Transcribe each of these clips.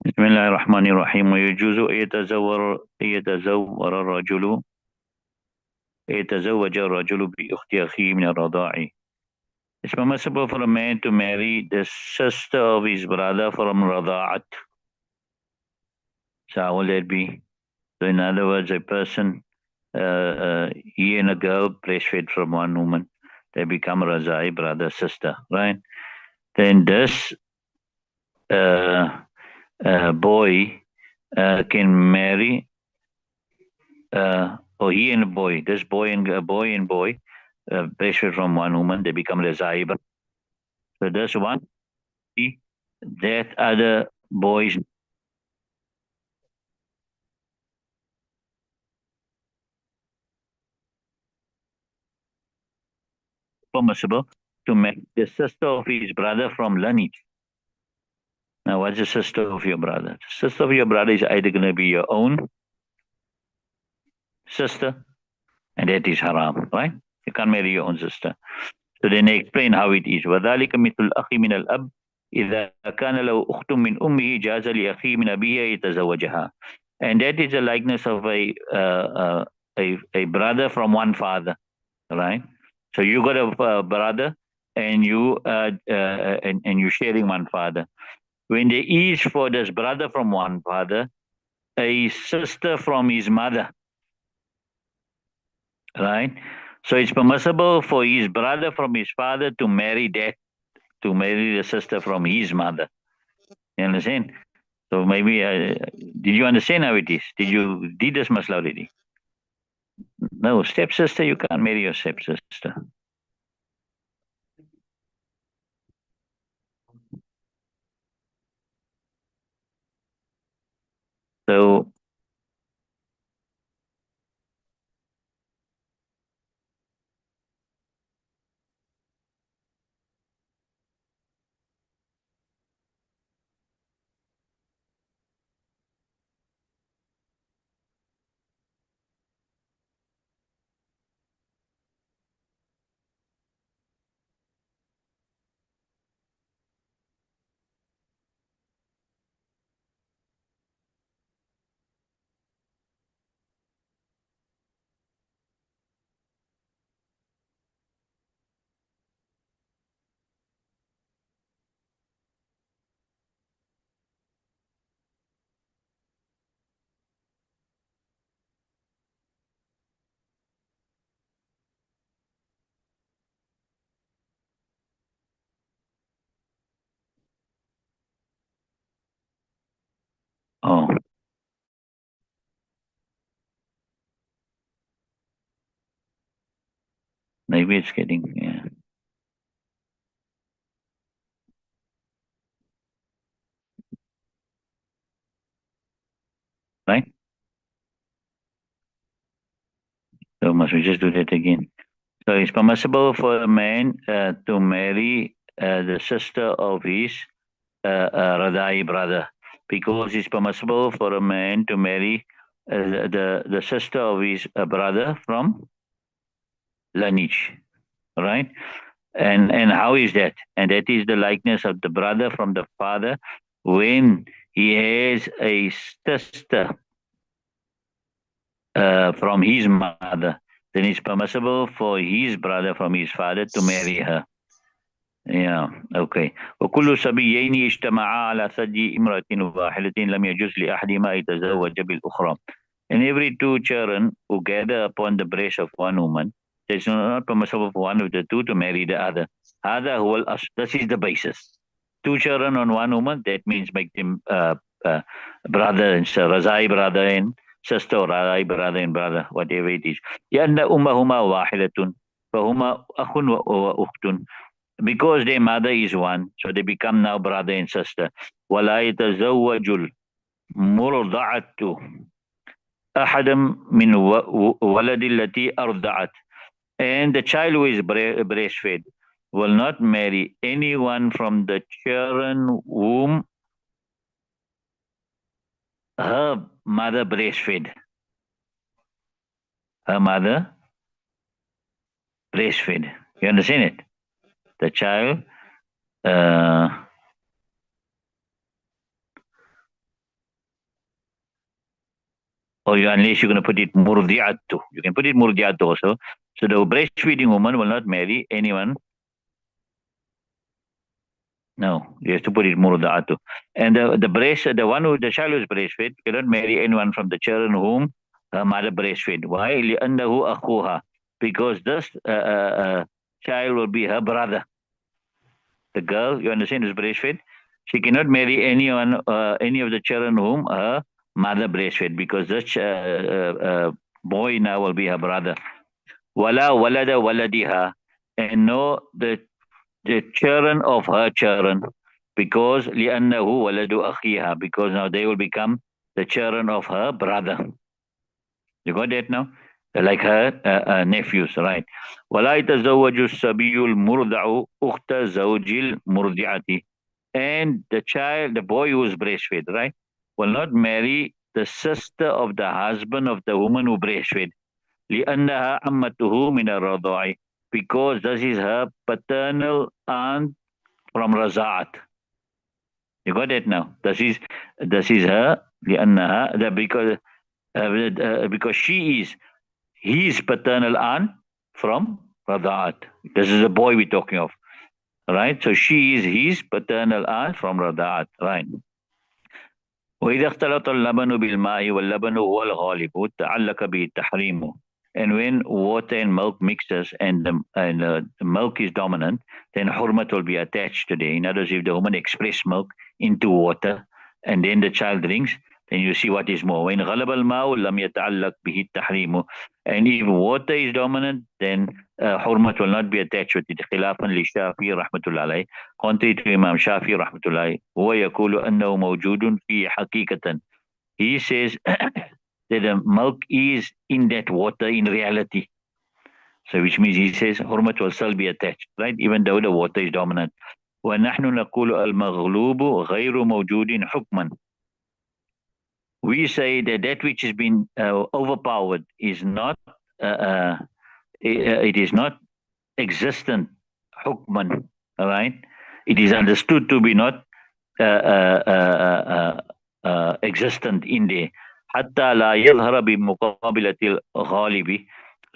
بسم الله الرحمن الرحيم ويجوز يتزوج الرجل بأخت أخيه من الرضاع. It's permissible for a man to marry the sister of his brother from Rada'at. So how will that be? So in other words, a person, he and a girl breastfed from one woman. They become Razai, brother, sister, right? Then this uh, boy can marry, or he and a boy, this boy and boy, breastfed from one woman, they become Razai. So this one, that other boys permissible to marry the sister of his brother from lineage. Now, what's the sister of your brother? The sister of your brother is either going to be your own sister, and that is haram, right? You can't marry your own sister. So then they explain how it is. وذلك مثل الأخ من الأب إذا كان له أخت من أمه جاز لأخيه من أبيه يتزوجها. And that is a likeness of a brother from one father, right? So you got a brother, and you sharing one father. When there is for this brother from one father a sister from his mother, right? So it's permissible for his brother from his father to marry the sister from his mother. You understand? So maybe, did you understand how it is? Did this masla already? No, stepsister, you can't marry your stepsister. So, oh, maybe it's getting, yeah, right? So must we just do that again? So it's permissible for a man to marry the sister of his Radai brother, because it's permissible for a man to marry the sister of his brother from lineage, right? And how is that? And that is the likeness of the brother from the father when he has a sister from his mother. Then it's permissible for his brother from his father to marry her. Yeah, okay. وكل صبيين اجتمعا على ثدي امرأة واحدة لم يجوز لأحدهما يتزوج بالأخرى. And every two children who gather upon the breast of one woman, it's not permissible for one of the two to marry the other. هذا هو الأصل. This is the basis. Two children on one woman, that means make them brother and sister, Razai brother and sister, or Razai brother and brother, whatever it is. لأن أمهما واحدة فهما أخ وأخت, because their mother is one, so they become now brother and sister. ولا يتزوج المرضعة أحدا من ولد التي أرضعت. And the child who is breastfed will not marry anyone from the children whom her mother breastfed. Her mother breastfed. You understand it? The child, uh, unless you're going to put it murdi'atu. You can put it murdi'atu also. So the breastfeeding woman will not marry anyone. No, you have to put it murdi'atu. And the one who, the child who's breastfed, cannot marry anyone from the children whom her mother breastfed. Why? لأنه أخوها. Because this child will be her brother. The girl, you understand, is breastfed. She cannot marry anyone, any of the children whom her mother breastfed, because this boy now will be her brother. Wala walada waladiha, and no the children of her children, because li'annahu waladu akhiha, because now they will become the children of her brother. You got that now? Like her nephews, right? ولا يتزوج الصبي المرضع أخت زوج المرضعة. And the child, the boy who is breastfed, right, will not marry the sister of the husband of the woman who breastfed. لأنها عمته من الرضاع, because this is her paternal aunt from Raza'at. You got that now? This is her لأنها because she is his paternal aunt from Rada'at. This is a boy we're talking of. Right? So she is his paternal aunt from Rada'at. Right? وإذا اختلط اللبن بالماء واللبن هو الغالب تعلق به التحريم. And when water and milk mixes and the milk is dominant, then hurmat will be attached to it. In other words, if the woman express milk into water and then the child drinks, then you see what is more. وإن غلب الماء لم يتعلق به التحريم. And if water is dominant, then hurmat will not be attached with it. خلافا للشافعي رحمة الله عليه. Contrary to Imam Shafi رحمة الله عليه. هو يقول أنه موجود في حقيقة. He says that the milk is in that water in reality. So which means he says hurmat will still be attached, right? Even though the water is dominant. ونحن نقول المغلوب غير موجود حكما. We say that that which has been overpowered is not, it is not existent hukman, all right? It is understood to be not existent in there. حتى لا يظهر بمقابلة الغالب,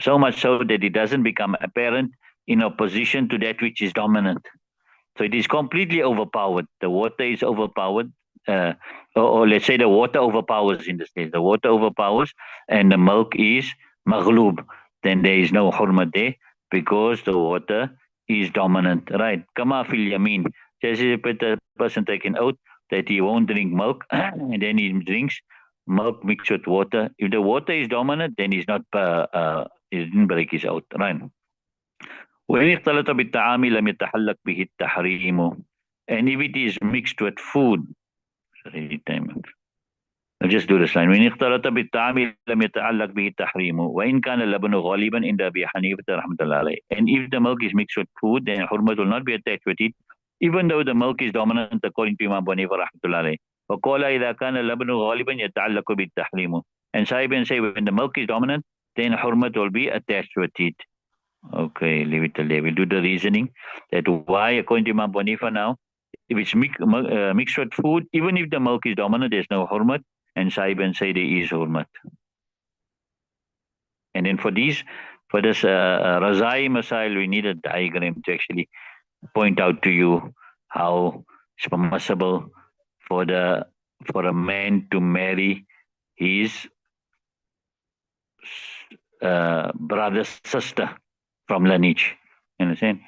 so much so that it doesn't become apparent in opposition to that which is dominant. So it is completely overpowered. The water is overpowered, or let's say the water overpowers in this case. The water overpowers and the milk is maghlub. Then there is no hurmat there because the water is dominant, right? Kama fil yamin. Says if a person taking out that he won't drink milk and then he drinks milk mixed with water. If the water is dominant, then he's not, he didn't break his oath, right? وإن اختلط بالطعام لم يتحلق به التحريم. And if it is mixed with food, sorry, time. I'll just do this line. وإن اختلط بالطعام لم يتعلق به التحريم وإن كان اللبن غالبا عند أبي حنيفة رحمة الله عليه. And if the milk is mixed with food, then hurmat will not be attached with it, even though the milk is dominant according to Imam Abu Hanifa رحمة الله عليه. وقال إذا كان اللبن غالبا يتعلق بالتحريم. And Sahibin say when the milk is dominant, then hurmat will be attached with it. Okay, leave it till there. We'll do the reasoning that why, according to Imam Abu Hanifa now, if it's mixed with food, even if the milk is dominant, there's no hurmat, and Sahibin say there is hurmat. And then for this Razai Masail, we need a diagram to actually point out to you how it's permissible for a man to marry his brother's sister from lineage. You understand?